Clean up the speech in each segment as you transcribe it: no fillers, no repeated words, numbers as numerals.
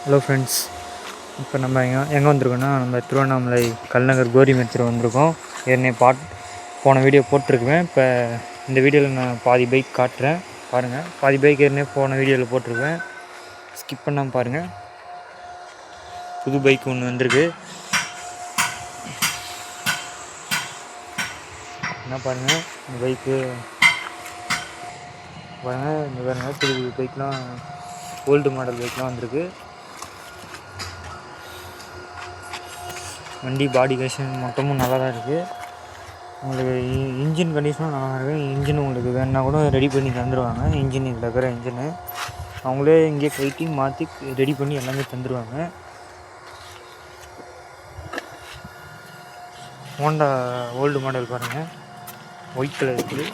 Hello friends, இப்போ நம்ம எங்கே வந்திருக்கோன்னா நம்ம திருவண்ணாமலை கல்நகர் கோரிமேச்சர் வந்திருக்கோம். ஏற்கனவே போன வீடியோ போட்டிருக்குவேன். இப்போ இந்த வீடியோவில் நான் பாதி பைக் காட்டுறேன், பாருங்கள். பாதி பைக் ஏற்கனவே போன வீடியோவில் போட்டிருக்கேன், ஸ்கிப் பண்ணாமல் பாருங்கள். புது பைக் ஒன்று வந்திருக்கு, என்ன பாருங்கள். இந்த பைக்கு பாருங்கள், இந்த பாருங்கள், புது புது பைக்லாம், ஓல்டு மாடல் பைக்லாம் வந்திருக்கு. வண்டி பாடி கண்டிஷன் மொத்தமும் நல்லா தான் இருக்குது. உங்களுக்கு இன்ஜின் கண்டிஷனும் நல்லா தான் இருக்குது. இன்ஜின் உங்களுக்கு வேணுன்னா கூட ரெடி பண்ணி தந்துடுவாங்க. இன்ஜின் இதில் இருக்கிற இன்ஜினு அவங்களே இங்கே கைட்டி மாற்றி ரெடி பண்ணி எல்லாமே தந்துடுவாங்க. ஹோண்டா ஓல்டு மாடல் பாருங்கள், ஒயிட் கலர் இருக்குது.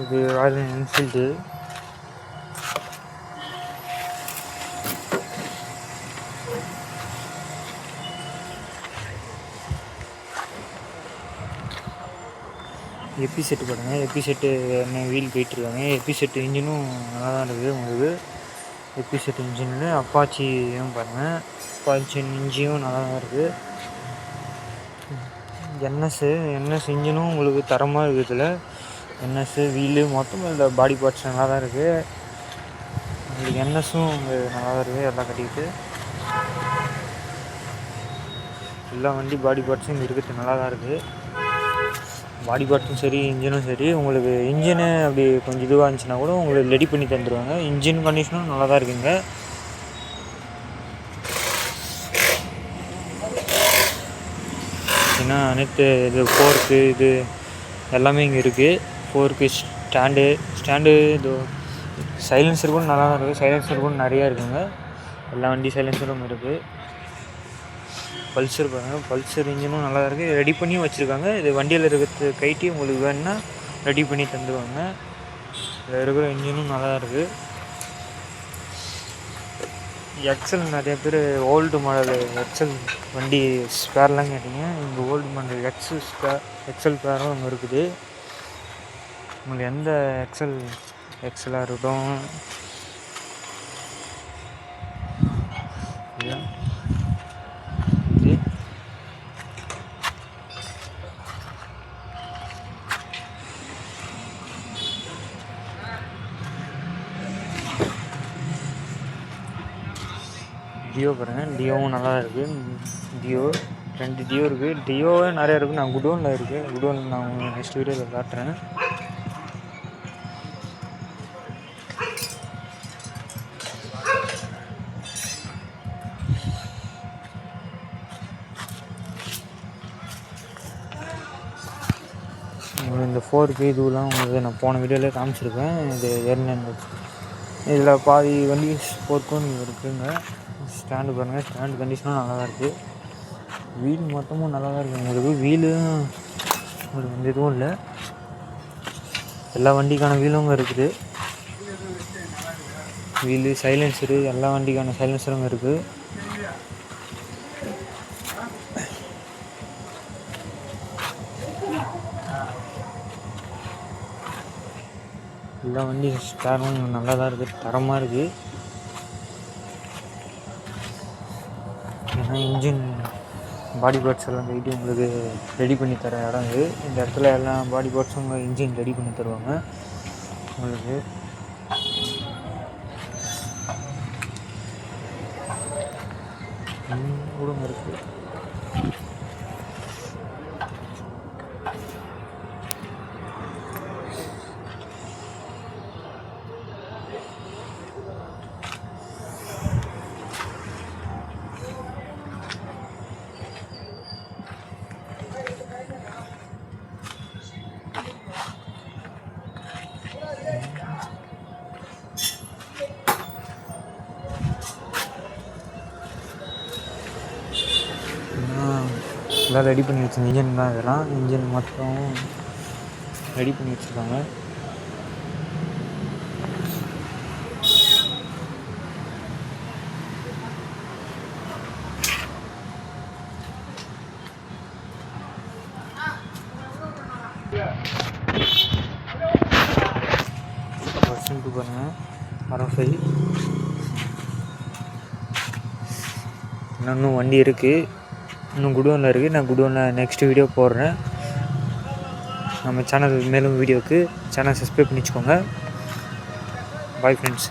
இது ராயல் என்ஃபீல்டு. எப்பி செட்டு பாருங்கள், எப்பி செட்டு என்ன வீல் போயிட்டுருக்காங்க. எப்பி செட்டு இன்ஜினும் நல்லா தான் இருக்குது. உங்களுக்கு எப்பி செட்டு இன்ஜினில் அப்பாச்சியும் பாருங்கள், அப்பாச்சி இன்ஜினும் நல்லா தான் இருக்குது. என்எஸ் இன்ஜினும் உங்களுக்கு தரமாக இருக்குது. இதில் என்எஸ்ஸு வீலு மொத்தம் இந்த பாடி பார்ட்ஸ் நல்லா தான் இருக்குது. உங்களுக்கு என்எஸும் நல்லா தான் இருக்குது. எல்லாம் கட்டிக்கிட்டு எல்லா வண்டி பாடி பார்ட்ஸும் இங்கே இருக்கிறது நல்லா தான் இருக்குது. பாடி பார்ட்ஸும் சரி, இன்ஜினும் சரி. உங்களுக்கு இன்ஜினு அப்படி கொஞ்சம் இதுவாக இருந்துச்சுன்னா கூட உங்களுக்கு ரெடி பண்ணி தந்துடுவாங்க. இன்ஜின் கண்டிஷனும் நல்லா தான் இருக்குங்க. ஏன்னா அனைத்து இது ஃபோர்க்கு இது எல்லாமே இங்கே இருக்குது. ஃபோர்க்கு ஸ்டாண்டு இது சைலன்சர் கூட நல்லா தான் இருக்குது. சைலன்சர் கூட நிறையா இருக்குங்க. எல்லா வண்டி சைலன்சரும் இருக்குது. பல்சர் பாருங்கள், பல்சர் இன்ஜினும் நல்லா இருக்குது. ரெடி பண்ணியும் வச்சுருக்காங்க. இது வண்டியில் இருக்கிறது கைட்டி உங்களுக்கு வேணுன்னா ரெடி பண்ணி தந்துடுவாங்க. இதில் இருக்கிற இன்ஜினும் நல்லா இருக்குது. எக்ஸல் நிறைய பேர் ஓல்டு மாடல் எக்ஸல் வண்டி ஸ்பேர்லாம் கேட்டிங்க. இங்கே ஓல்டு மாடல் எக்ஸல் ஸ்பேரும் அங்கே இருக்குது. உங்களுக்கு எந்த எக்ஸலாக இருக்கட்டும், டியோ பாருங்கள், டியோவும் நல்லா இருக்குது. டியோ 2 டியோ இருக்குது. டியோவே நிறையா இருக்குது. நான் குடோனில் இருக்குது. குடோனில் நான் உங்களுக்கு நெக்ஸ்ட் வீடியோவில் காட்டுறேன். இந்த 4K இதுவெலாம் உங்களுக்கு நான் போன வீடியோவிலே காமிச்சிருக்கேன். இது ஏறின இதில் பாதி வண்டி 4K இருக்குதுங்க. ஸ்டாண்டு பாருங்கள், ஸ்டாண்டு கண்டிஷனும் நல்லா தான் இருக்குது. வீல் மொத்தமும் நல்லா தான் இருக்குது. உங்களுக்கு வீலும் உங்களுக்கு எந்த இதுவும் இல்லை. எல்லா வண்டிக்கான வீலும் இருக்குது. வீலு சைலன்சரு எல்லா வண்டிக்கான சைலன்சரும் இருக்குது. எல்லா வண்டி ஸ்பேரும் நல்லா தான் இருக்குது, தரமாக இருக்குது. ஏன்னா இன்ஜின் பாடி பார்ட்ஸ் எல்லாம் கைட்டு உங்களுக்கு ரெடி பண்ணி தர இடம் இது. இந்த இடத்துல எல்லா பாடி பார்ட்ஸும் உங்கள் இன்ஜின் ரெடி பண்ணி தருவாங்க உங்களுக்கு. கூட இருக்குது. எல்லாம் ரெடி பண்ணி வச்சுருங்க. இன்ஜின் தான் இதெல்லாம். இன்ஜின் மட்டும் ரெடி பண்ணி வச்சுருக்காங்க. பர்சன்ட்டு பாருங்கள், R5 இன்னும் வண்டி இருக்குது, இன்னும் குடோனில் இருக்குது. நான் குடோனில் நெக்ஸ்ட் வீடியோ போடுறேன். நம்ம சேனல் மேலும் வீடியோவுக்கு சேனல் சப்ஸ்கிரைப் பண்ணி வச்சுக்கோங்க. Bye friends.